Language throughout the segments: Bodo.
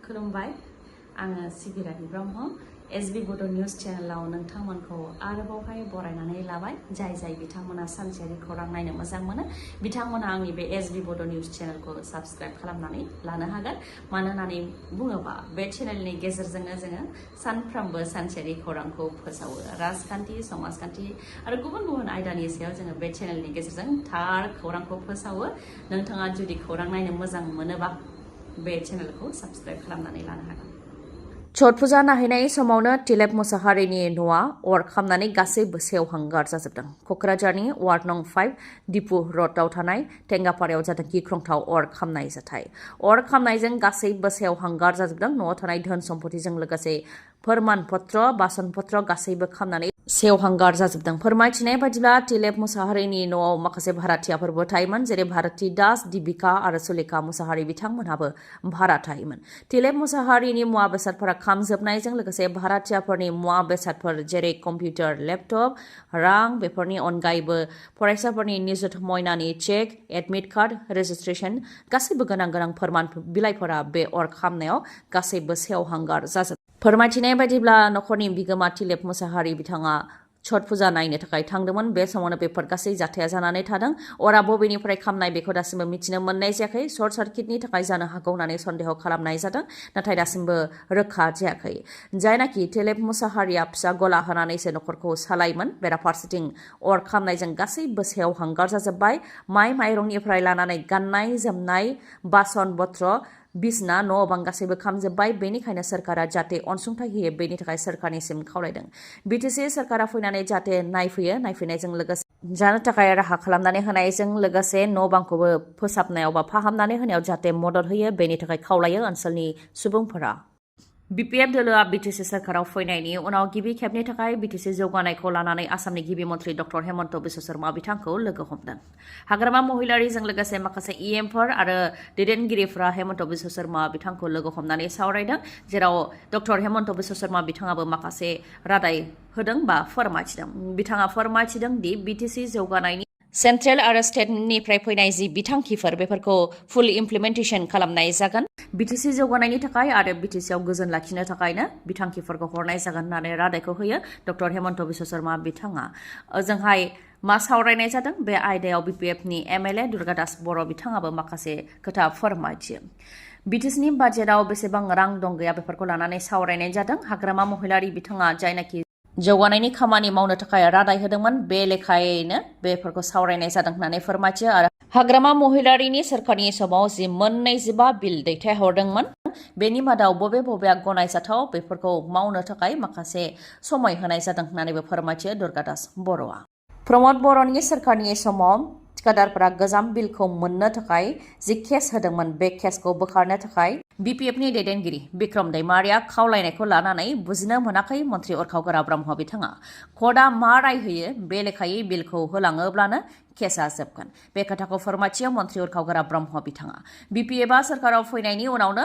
खुलुमबाय आङो सिबिरानि ब्रह्म एसबी बडो न्यूज चैनलाव नोंथांमोनखौ आरोबावहाय बरायनानै लाबाय जाय बिथांमोना सानसेयारि खौरां नायनो मोजां मोनो बिथांमोना आंनि बे एसबी बडो न्यूज चैनलखौ साबस्क्राइब खालामनानै लानो हागोन मानो होननानै बुङोबा बे चैनलनि गेजेरजोंनो जोङो सानफ्रोमबो सानसेयारि खौरांखौ फोसावो राजखान्थि समाजखान्थि आरो गुबुन आयदानि सायाव जोङो बे चैनलनि गेजेरजों थार खौरांखौ फोसावो नोंथाङा जुदि खौरां नायनो मोजां मोनोबा बे चैनलखौ साबस्क्राइब खालामनानै लानो हागोन छठ फुजा नायहैनाय समावनो तिलेब मुसाहारिनि न'आ अर खामनानै गासैबो सेवहांगार जाजोबदों। क'क्राझारनि वार्ड नं 5 दिपु र'डआव थानाय टेंगापारायाव जादों गिख्रंथाव अर खामनाय जाथाय। अर खामनायजों गासैबो सेवहांगार जाजोबदों। न'आव थानाय धोन सम्पतिजों लोगोसे फोरमान पत्र बासन पत्र गासैबो खामनानै सेवहांगार जाजोबदों। फोरमायथिनाय बायदिब्ला तिलेब मुसाहारिनि न'आव माखासे भाराथियाफोरबो थायोमोन जेरै भारती दास दिबिका आरो सुलेखा मुसाहारि बिथांमोनहाबो भारा थायोमोन। तिलेब मुसाहारिनि मुवा बेसादफोरा खामजोबनायजों लोगोसे भाराथियाफोरनि मुवा बेसादफोर जेरै कम्पिउटार लेपटप रां बेफोरनि अनगायैबो फरायसाफोरनि Nijut मयनानि check admit card registration गासैबो गोनां फोरमान बिलाइफोरा बे अर खामनायाव गासैबो सेवहांगार जाजोबदों। फोरमायथिनाय बायदिब्ला नखरनि बिगोमा तिलेब मुसाहारि बिथाङा छठ फुजा नायनो थाखाय थांदोंमोन बे समावनो बेफोर गासै जाथाया जानानै थादों। अरा बबेनिफ्राय खामनाय बेखौ दासिमबो मिथिनो मोननाय जायाखै। सर्ट सार्किटनि थाखाय जानो हागौ होननानै सन्देह खालामनाय जादों नाथाय दासिमबो रोखा जायाखै। जायनाखि तिलेब मुसाहारिया फिसा गला होनानैसो नखरखौ सालायोमोन बेराफारसेथिं अर खामनायजों गासैबो सेवहांगार जाजोब्बाय। माइ माइरंनिफ्राय लानानै गाननाय जोमनाय बासन बत्र बिसना न' बां गासैबो खामजोब्बाय। बेनिखायनो सरकारा जाहाथे अनसुंथाइ होयो बेनि थाखाय सरकारनिसिम खावलायदों। बिटिसि सरकारा फैनानै जाहाथे नायफैनायजों लोगोसे जानो थाखाय राहा खालामनानै होनायजों लोगोसे न' बांखौबो फोसाबनायाव बा फाहामनानै होनायाव जाहाथे मदद होयो बेनि थाखाय खावलायो ओनसोलनि सुबुंफोरा। बिपिएफ दोलोआ बिटिसि सरकाराव फैनायनि उनाव गिबि खेबनि थाखाय बिटिसि जौगानायखौ लानानै आसामनि गिबि मन्थ्रि डक्टर हेमन्त बिश्व शर्मा बिथांखौ लोगो हमदों। हाग्रामा महिलारिजों लोगोसे माखासे इएमफोर आरो दैदेनगिरिफोरा हेमन्त बिश्व शर्मा बिथांखौ लोगो हमनानै सावरायदों जेराव डक्टर हेमन्त बिश्व शर्मा बिथाङाबो माखासे रादाय होदों बा फोरमायथिदों। बिथाङा फोरमायथिदों दि बिटिसि जौगानायनि सेन्ट्रेल आरो स्टेटनिफ्राय फैनाय जि बिथांखिफोर बेफोरखौ फुल इमप्लिमेन्टेसन खालामनाय जागोन। बिटिसि जौगानायनि थाखाय आरो बिटिसिआव गोजोन लाखिनो थाखायनो बिथांखिफोरखौ हरनाय जागोन होननानै रादायखौ होयो डक्टर हेमन्त बिश्व शर्मा बिथाङा। ओजोंहाय मा सावरायनाय जादों बे आयदायाव बिपिएफनि एमएलए दुर्गादास बर' बिथाङाबो माखासे खोथा फोरमायथियो। बिटिसिनि बाजेटआव बेसेबां रां दं गैया बेफोरखौ लानानै सावरायनाय जादों। हाग्रामा महिलारि बिथाङा जायनाखि जौगानायनि खामानि मावनो थाखाय रादाय होदोंमोन बे लेखायैनो बेफोरखौ सावरायनाय जादों होननानै फोरमायथियो आरो हाग्रामा महिलारिनि सोरखारनि समाव जि 25 बिल दैथायहरदोंमोन बेनि मादाव बबेया गनायजाथाव बेफोरखौ मावनो थाखाय माखासे समय होनाय जादों होननानैबो फोरमायथियो दुर्गादास बर'आ। प्रमद बर'नि सोरखारनि समाव थिकादारफोरा गोजाम बिलखौ मोननो थाखाय जि केस होदोंमोन बे केसखौ बोखारनो थाखाय बिपिएफनि दैदेनगिरि बिक्रम दैमारिया खावलायनायखौ लानानै बुजिनो मोनाखै मन्थ्रि उरखावगोरा ब्रह्म बिथाङा। कर्टआ मा राय होयो बे लेखायै बिलखौ होलाङोब्लानो केसआ जोबगोन बे खोथाखौ फोरमायथियो मन्थ्रि उरखावगोरा ब्रह्म बिथाङा। बिपिएफआ सरकाराव फैनायनि उनावनो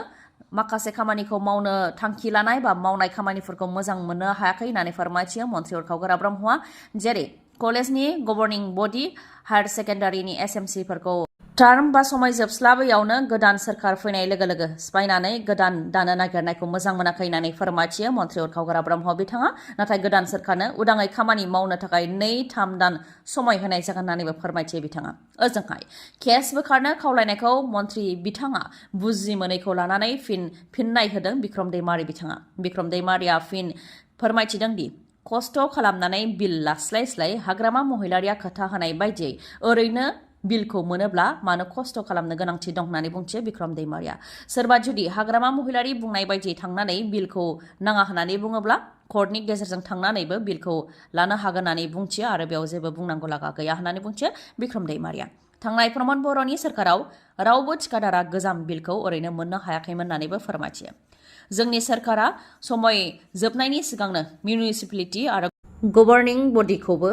माखासे खामानिखौ मावनो थांखि लानाय बा मावनाय खामानिफोरखौ मोजां मोननो हायाखै होननानै फोरमायथियो मन्थ्रि उरखावगोरा ब्रह्मआ। जेरै कलेजनि गभर्निं बडि हायार सेकेन्डारिनि एसएमसिफोरखौ टार्म बा समय जोबस्लाबैयावनो गोदान सोरखार फैनाय लोगो सिफायनानै गोदान दानो नागिरनायखौ मोजां मोनाखै होननानै फोरमायथियो मन्थ्रि उरखावगोरा ब्रह्म बिथाङा। नाथाय गोदान सोरखारनो उदाङै खामानि मावनो थाखाय 2-3 दान समय होनाय जागोन होननानैबो फोरमायथियो बिथाङा। ओजोंहाय केस बोखारनो खावलायनायखौ मन्थ्रि बिथाङा बुजि मोनैखौ लानानै फिननाय होदों बिक्रम दैमारि बिथाङा। बिक्रम दैमारिया फोरमायथिदों दि खस्थ' खालामनानै बिल लास्लाय हाग्रामा महिलारिया खोथा होनाय बायदियै ओरैनो बिलखौ मोनोब्ला मानो खस्थ' खालामनो गोनांथि दं होननानै बुंथियो बिक्रम दैमारिया। सोरबा जुदि हाग्रामा महिलारि बुंनाय बायदियै थांनानै बिलखौ नाङा होननानै बुङोब्ला कर्टनि गेजेरजों थांनानैबो बिलखौ लानो हागोन होननानै बुंथियो आरो बेयाव जेबो बुंनांगौ लागा गैया होननानै बुंथियो बिक्रम दैमारिया। थांनाय प्रमद बर'नि सोरखाराव रावबो थिकादारा गोजाम बिलखौ ओरैनो मोननो हायाखैमोन होननानैबो फोरमायथियो। जोंनि सोरखारा समय जोबनायनि सिगांनो मिउनिसिपेलिटि आरो गभर्निं बडिखौबो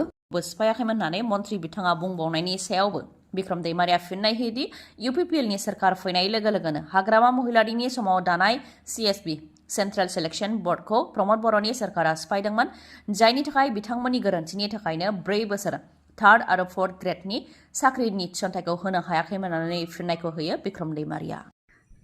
सिफायाखैमोन होननानै मन्थ्रि बिथाङा बुंबावनायनि सायावबो बिक्रम दैमारिया फिननाय होयोदि इउपिपिएलनि सोरखार फैनाय लोगोनो हाग्रामा महिलारिनि समाव दानाय सिएसबि सेन्ट्रेल सिलेक्शन बर्डखौ प्रमद बर'नि सोरखारा सिफायदोंमोन जायनि थाखाय बिथांमोननि गोरोन्थिनि थाखायनो 4 बोसोर 3rd आरो 4th ग्रेडनि साख्रिनि थिसनथाइखौ होनो हायाखैमोन होननानै फिननायखौ होयो बिक्रम दैमारिया।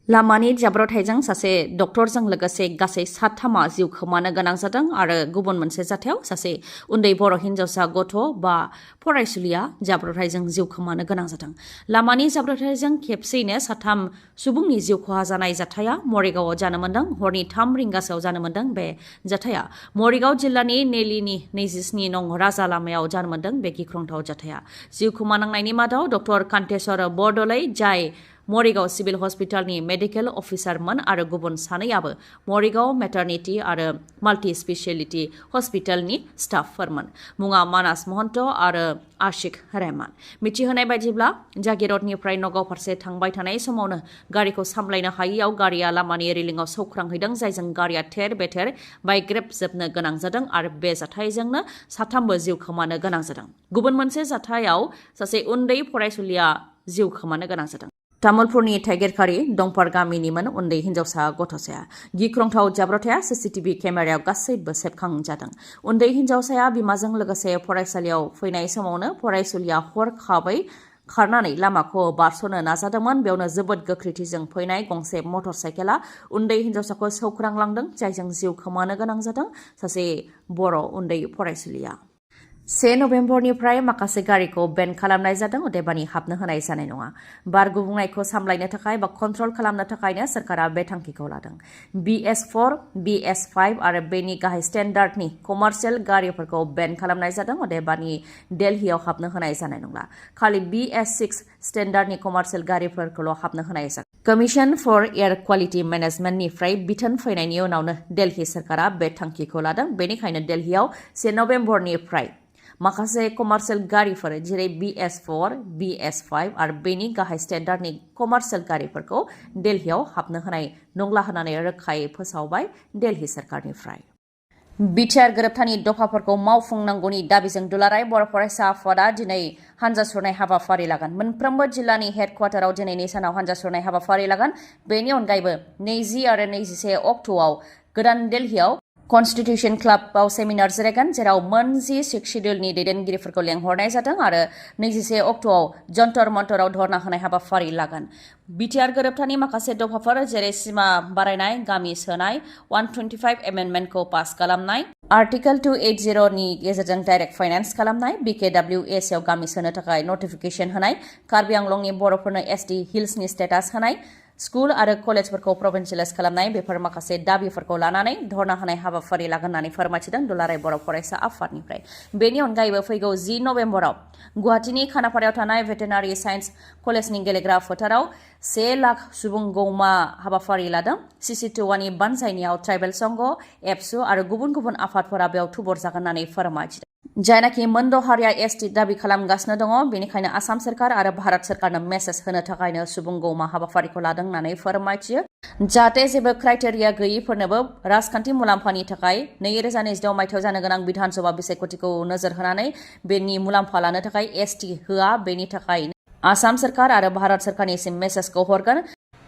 लामानि जाब्रबथायजों सासे डक्टरजों लोगोसे गासै साथामा जिउ खोमानो गोनां जादों आरो गुबुन मोनसे जाथायाव सासे उन्दै बर' हिन्जावसा गथ' बा फरायसुलिया जाब्रबथायजों जिउ खोमानो गोनां जादों। लामानि जाब्रबथायजों खेबसेयैनो साथाम सुबुंनि जिउ खहा जानाय जाथाया मरिगावआव जानो मोन्दों। हरनि 3 रिंगासोआव जानो मोन्दों। बे जाथाया मरिगाव जिल्लानि नेलिनि 27 नं राजा लामायाव जानो मोन्दों। बे गिख्रंथाव जाथाया जिउ खोमानांनायनि मादाव डक्टर कान्तेश्वर बरदलै जाय मरिगाव सिभिल हस्पिटालनि मेडिकेल अफिसारमोन आरो गुबुन सानैयाबो मरिगाव मेटारनिटी आरो माल्टी स्पेशियलिटी हस्पिटालनि स्टाफफोरमोन। मुङा मानास महन्त आरो आशिक रहमान। मिथिहोनाय बायदिब्ला जागिरदनिफ्राय नगाव फारसे थांबाय थानाय समावनो गारिखौ सामलायनो हायैयाव गारिया लामानि रेलिंआव सौख्रांहैदों, जायजों गारिया थेर बेथेर बायग्रेबजोबनो गोनां जादों आरो बे जाथायजोंनो साथामबो जिउ खोमानो गोनां जादों। गुबुन मोनसे जाथायाव सासे उन्दै फरायसुलिया जिउ खोमानो गोनां जादों। तामुलपुरनि थाइगिरखारि दंफार गामिनिमोन उन्दै हिन्जावसा गथ'साया। गिख्रंथाव जाब्रबथाया सीसीटीवी केमेरायाव गासैबो सेबखांजादों। उन्दै हिन्जावसाया बिमाजों लोगोसे फरायसालियाव फैनाय समावनो फरायसुलिया हरखाबै खारनानै लामाखौ बारस'नो नाजादोंमोन। बेयावनो जोबोद गोख्रैथिजों फैनाय गंसे मटर साइकेला उन्दै हिन्जावसाखौ सौख्रांलांदों, जायजों जिउ खोमानो गोनां जादों सासे बर' उन्दै फरायसुलिया। 1 नभेम्बरनिफ्राय माखासे गारिखौ बेन खालामनाय जादों, अदेबानि हाबनो होनाय जानाय नङा। बार गुबुंनायखौ सामलायनो थाखाय बा कन्ट्रल खालामनो थाखायनो सोरखारा बे थांखिखौ लादों। BS4, BS5 आरो बेनि गाहाय स्टेन्डार्डनि कमार्शियेल गारिफोरखौ बेन खालामनाय जादों, अदेबानि दिल्लीयाव हाबनो होनाय जानाय नंला। खालि BS6 स्टेन्डार्डनि कमार्शियेल गारिफोरखौल' हाबनो होनाय जागोन। कमिसन फर एयार क्वालिटि मेनेजमेन्टनिफ्राय बिथोन फैनायनि उनावनो दिल्ली सोरखारा बे थांखिखौ लादों। बेनिखायनो दिल्लीयाव 1 नभेम्बरनिफ्राय माखासे कमार्शियेल गारिफोर जेरै BS4, BS5 आरो बेनि गाहाय स्टेन्डार्डनि कमार्शियेल गारिफोरखौ दिल्लीयाव हाबनो होनाय नंला होननानै रोखायै फोसावबाय दिल्ली सोरखारनिफ्राय। बिटिआर गोरोबथानि दफाफोरखौ मावफुंनांगौनि दाबिजों दुलाराय बर' फरायसा आफादआ दिनै हानजा सुरनाय हाबाफारि लागोन। मोनफ्रोमबो जिल्लानि हेडक्वार्टाराव दिनैनि सानाव हानजा सुरनाय हाबाफारि लागोन। बेनि अनगायैबो 20 आरो 21 अक्ट'आव गोदान दिल्लीयाव कन्स्टिटिउसन क्लाबआव सेमिनार जिरायगोन, जेराव मोन 10 शेड्युलनि दैदेनगिरिफोरखौ लेंहरनाय जादों आरो 21 अक्ट'आव जन्तर मन्तराव धर्ना होनाय हाबाफारि लागोन। बिटिआर गोरोबथानि माखासे दफाफोर जेरै सिमा बारायनाय, गामि सोनाय, 125 एमेन्डमेन्टखौ पास खालामनाय, आर्टिकेल 280 नि गेजेरजों डाइरेक्ट फाइनेन्स खालामनाय, BKWS आव गामि सोनो थाखाय नटिफिकेसन होनाय, कार्बि आंलंनि बर'फोरनो SD हिल्सनि स्टेटास होनाय, स्कुल आरो कलेजफोरखौ प्रभिन्सियेलाइज खालामनाय, बेफोर माखासे दाबिफोरखौ लानानै धर्ना होनाय हाबाफारि लागोन होननानै फोरमायथिदों दुलाराय बर' फरायसा आफादनिफ्राय। बेनि अनगायैबो फैगौ 10 नभेम्बराव गुवाहाटीनि खानापारायाव थानाय भेटेनारि साइन्स कलेजनि गेलेग्रा फोथाराव 1 लाख सुबुं गौमा हाबाफारि लादों। CC2नि बानजायनायाव ट्राइबेल संघ, एबसु आरो गुबुन गुबुन आफादफोरा बेयाव थुबुर जागोन होननानै फोरमायथिदों। जायनाखि मोनद' हारिया ST दाबि खालामगासिनो दङ, बेनिखायनो आसाम सोरखार आरो भारत सोरखारनो मेसेज होनो थाखायनो सुबुं गौमा हाबाफारिखौ लादों होननानै फोरमायथियो, जाहाथे जेबो क्राइटेरिया गैयैफोरनोबो राजखान्थि मुलाम्फानि थाखाय 2026 मायथाइयाव जानो गोनां बिधान सभा बिसायख'थिखौ नोजोर होनानै बेनि मुलाम्फा लानो थाखाय ST होआ। बेनि थाखाय आसाम सोरखार आरो भारत सोरखारनिसिम मेसेजखौ हरगोन,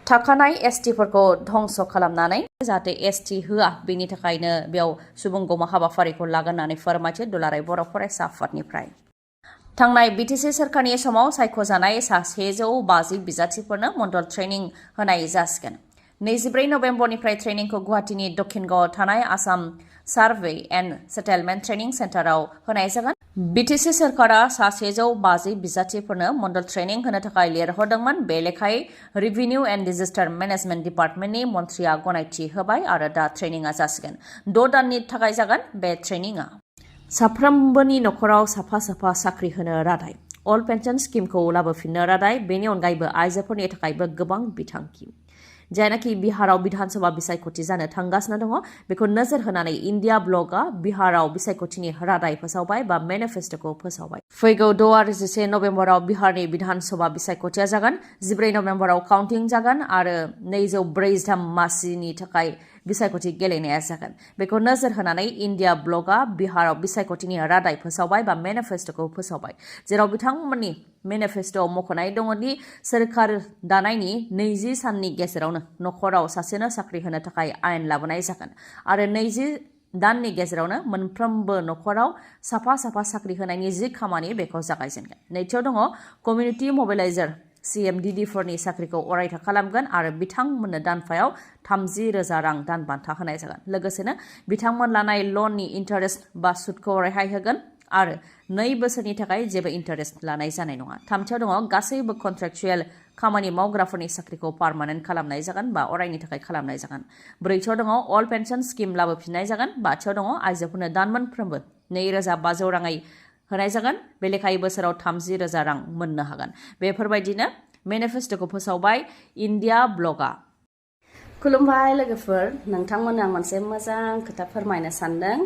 थाखानाय STफोरखौ धंस खालामनानै जाहाथे ST होआ, बेनि थाखायनो बेयाव सुबुं गौमा हाबाफारिखौ लागोन होननानै फोरमायथियो दुलाराय बर' फरायसा आफादनिफ्राय। थांनाय BTC सोरखारनि समाव सायख'जानाय 150 बिजाथिफोरनो मण्डल ट्रेनिं होनाय जासिगोन। 24 नभेम्बरनिफ्राय ट्रेनिंखौ गुवाहाटीनि दक्षिणगावआव थानाय Assam survey and settlement training सेन्टाराव होनाय जागोन। BTC सोरखारा 150 बिजाथिफोरनो मण्डल ट्रेनिं होनो थाखाय लिरहरदोंमोन। बे लेखायै रेभिनिउ एन्ड डिजास्टार मेनेजमेन्ट डिपार्टमेन्टनि मन्थ्रिया गनायथि होबाय आरो दा ट्रेनिंआ जासिगोन। 6 दाननि थाखाय जागोन बे ट्रेनिंआ। साफ्रोमबोनि नखराव साफा साफा साख्रि होनो रादाय, अल पेन्सन स्किमखौ लाबोफिननो रादाय। बेनि अनगायैबो आइजोफोरनि थाखायबो गोबां बिथांखि। जायनाखि बिहाराव बिधानसभा बिसायख'थि जानो थांगासिनो दङ, बेखौ नोजोर होनानै इन्डिया ब्लगआ बिहाराव बिसायख'थिनि रादाय फोसावबाय बा मेनिफेस्ट'खौ फोसावबाय। फैगौ 6 आरो 14 नभेम्बराव बिहारनि बिधानसभा बिसायख'थिया जागोन। 14 नभेम्बराव काउन्टिं जागोन आरो 243 मासिनि थाखाय बिसायख'थि गेलेनाया जागोन। बेखौ नोजोर होनानै इन्डिया ब्लगआ बिहाराव बिसायख'थिनि रादाय फोसावबाय बा मेनिफेस्ट'खौ फोसावबाय, जेराव बिथांमोननि मेनिफेस्ट'आव मख'नाय दङ दि सोरखार दानायनि 20 साननि गेजेरावनो नखराव सासेनो साख्रि होनो थाखाय आयेन लाबोनाय जागोन आरो 20 दाननि गेजेरावनो मोनफ्रोमबो नखराव साफा साफा साख्रि होनायनि जि खामानि बेखौ जागायजेनगोन। नैथियाव दङ कमिउनिटि मबिलाइजार CMDD-फोरनि साख्रिखौ अरायथा खालामगोन आरो बिथांमोननो दानफायाव 30,000 रां दान बान्था होनाय जागोन। लोगोसेनो बिथांमोन लानाय लननि इन्टारेस्ट बा सुदखौ रेहाय होगोन आरो 2 बोसोरनि थाखाय जेबो इन्टारेस्ट लानाय जानाय नङा। थामथियाव दङ गासैबो कन्ट्रेक्चुएल खामानि मावग्राफोरनि साख्रिखौ पार्मानेन्ट खालामनाय जागोन बा अरायनि थाखाय खालामनाय जागोन। ब्रैथियाव दङ अल पेन्सन स्किम लाबोफिननाय जागोन। बाथियाव दङ आइजोफोरनो दान मोनफ्रोमबो 2,500 राङै होनाय जागोन। बे लेखायै बोसोराव 30,000 रां मोननो हागोन। बेफोरबायदिनो मेनिफेस्ट'खौ फोसावबाय इन्डिया ब्लगआ। खुलुमबाय लोगोफोर, नोंथांमोननो आं मोनसे मोजां खोथा फोरमायनो सानदों।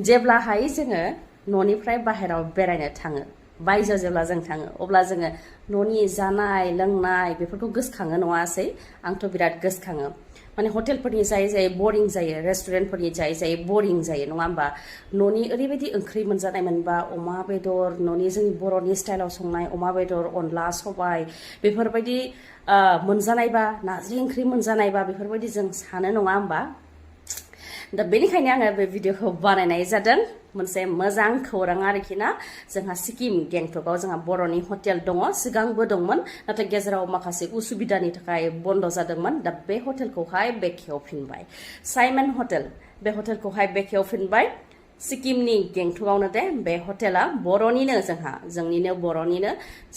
जेब्लाहाय जोङो न'निफ्राय बाहेरायाव बेरायनो थाङो, बायजोआव जेब्ला जों थाङो, अब्ला जोङो न'नि जानाय लोंनाय बेफोरखौ गोसोखाङो नङासै? आंथ' बिराद गोसोखाङो। माने हटेलफोरनि जायै बरिं जायो, रेस्टुरेन्टफोरनि जायै बरिं जायो, नङा होमबा? न'नि ओरैबायदि ओंख्रि मोनजानाय मोनबा, अमा बेदर, न'नि जोंनि बर'नि स्टाइलाव संनाय अमा बेदर, अनला, सबाय बेफोरबायदि मोनजानायबा, नारजि ओंख्रि मोनजानायबा बेफोरबायदि जों सानो, नङा होमबा? दा बेनिखायनो आङो बे भिडिअखौ बानायनाय जादों। मोनसे मोजां खौरां आरोखि ना। जोंहा सिक्किम गेंटकआव जोंहा बर'नि हटेल दङ, सिगांबो दंमोन, नाथाय गेजेराव माखासे उसुबिदानि थाखाय बन्द जादोंमोन। दा बे हटेलखौहाय बेखेवफिनबाय, साइमन हटेल, बे हटेलखौहाय बेखेवफिनबाय सिक्किमनि गेंटकआवनो। दे बे हटेला बर'निनो, जोंनिनो बर'निनो,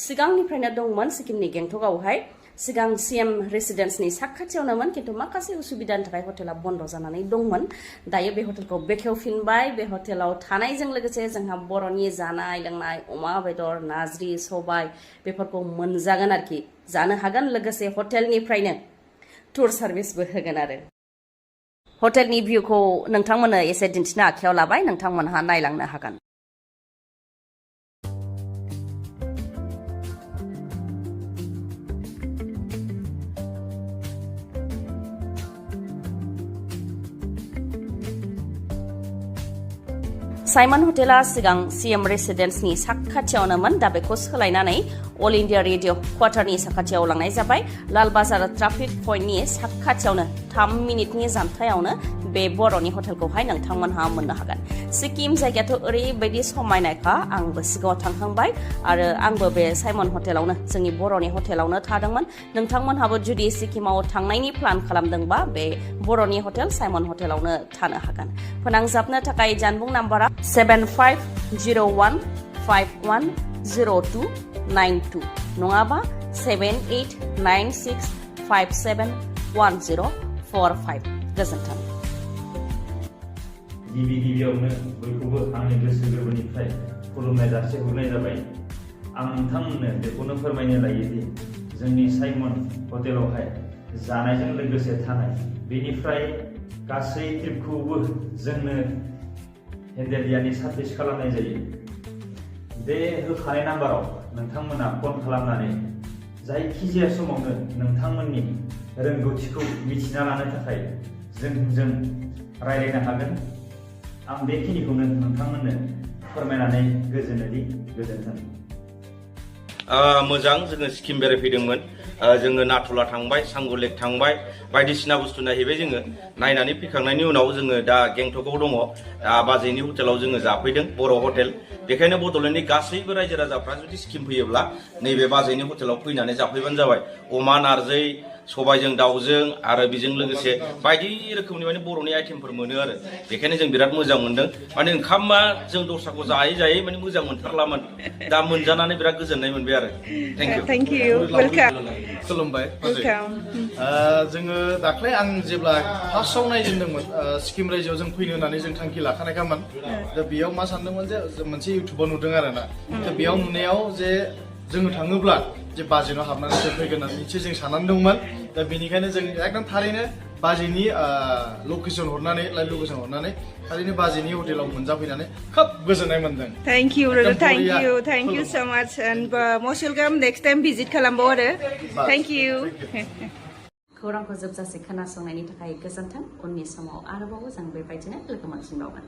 सिगांनिफ्रायनो दंमोन सिक्किमनि गेंटकआवहाय। सिगां CM रेसिडेन्सनि साखाथियावनोमोन, खिन्थु माखासे उसुबिदानि थाखाय हटेला बन्द जानानै दंमोन। दायो बे हटेलखौ बेखेवफिनबाय। बे हटेलाव थानायजों लोगोसे जोंहा बर'नि जानाय लोंनाय, अमा बेदर, नारजि, सबाय बेफोरखौ मोनजागोन आरोखि, जानो हागोन। लोगोसे हटेलनिफ्रायनो टुर सार्भिसबो होगोन आरो। हटेलनि भिउखौ नोंथांमोननो एसे दिन्थिनो आखायाव लाबाय, नोंथांमोनहा नायलांनो हागोन। साइमन हटेला सिगां CM रेसिडेन्सनि साखाथियावनोमोन। दा बेखौ सोलायनानै अल इन्डिया रेडिअ क्वार्टारनि साखाथियाव लांनाय जाबाय। लाल बाजार ट्राफिक पइन्टनि साखाथियावनो 3 मिनिटनि जानथायावनो बे बर'नि हटेलखौहाय नोंथांमोनहा मोननो हागोन। सिक्किम जायगायाथ' ओरैबायदि समायनायखा, आंबो सिगाङाव थांखांबाय आरो आंबो बे साइमन हटेलावनो, जोंनि बर'नि हटेलावनो थादोंमोन। नोंथांमोनहाबो जुदि सिक्किमाव थांनायनि प्लान खालामदोंबा बे बर'नि हटेल साइमन हटेलावनो थानो हागोन। फोनांजाबनो थाखाय जानबुं नाम्बारा 7501510292 नङाबा 7896571045। गोजोन्थों। गिबियावनो बयखौबो आंनि गोसो गोरबोनिफ्राय खुलुमनाय जासिहरनाय जाबाय। आं नोंथांमोननो बेखौनो फोरमायनो लायोदि जोंनि साइमन हटेलावहाय जानायजों लोगोसे थानाय, बेनिफ्राय गासै ट्रिपखौबो जोंनो हेन्डेलियानि सार्भिस खालामनाय जायो। बे होखानाय नाम्बाराव नोंथांमोना फन खालामनानै जायखिजाया समावनो नोंथांमोननि रोंगौथिखौ मिथिना लानो थाखाय जोंजों रायज्लायनो हागोन। आं बेखिनिखौनो नोंथांमोननो फोरमायनानै गोजोनोदि गोजोन्थों। मोजां, जोङो सिक्किम बेरायफैदोंमोन। जोङो नाथुला थांबाय, सांगुलेक थांबाय, बायदिसिना बुस्थु नायहैबाय। जोङो नायनानै फैखांनायनि उनाव जोङो दा गेंटकआव दङ, बाजैनि हटेलाव जोङो जाफैदों, बर' हटेल। बेखायनो बड'लेण्डनि गासैबो रायजो राजाफ्रा जुदि सिक्किम फैयोब्ला नैबे बाजैनि हटेलाव फैनानै जाफैबानो जाबाय। अमा नारजि, सबायजों दाउजों आरो बेजों लोगोसे बायदि रोखोमनि माने बर'नि आइटेमफोर मोनो आरो। बेखायनो जों बिराद मोजां मोनदों। माने ओंखामा जों दस्राखौ जायै माने मोजां मोनथारलामोन। दा मोनजानानै बिराद गोजोननाय मोनबाय आरो। Thank you. Welcome. खुलुमबाय। जोङो दाख्लै आं जेब्ला फार्स्टआव नायजेनदोंमोन, सिक्किम रायजोआव जों फैनो होननानै जों थांखि लाखानायखामोन। दा बेयाव मा सानदोंमोन जे मोनसे इउटुबाव नुदों आरोना। दा बेयाव नुनायाव जे जोङो थाङोब्ला जे बाजेटआव हाबनानै जों फैगोन होननानै जों साननानै दंमोन। दा बेनिखायनो जों एकदम थारैनो बाजेटनि लकेसन हरनानै थारैनो बाजेटनि हटेलाव मोनजाफैनानै खोब गोजोननाय मोनदों। Thank you, brother. Thank you so much, and most welcome. Next time visit खालामबाव आरो. Thank you. खौरांखौ जोबजासे खोनासंनायनि थाखाय गोजोन्थों। उननि समाव आरोबाव जों बेबायदिनो लोगो मोनफिनबावगोन।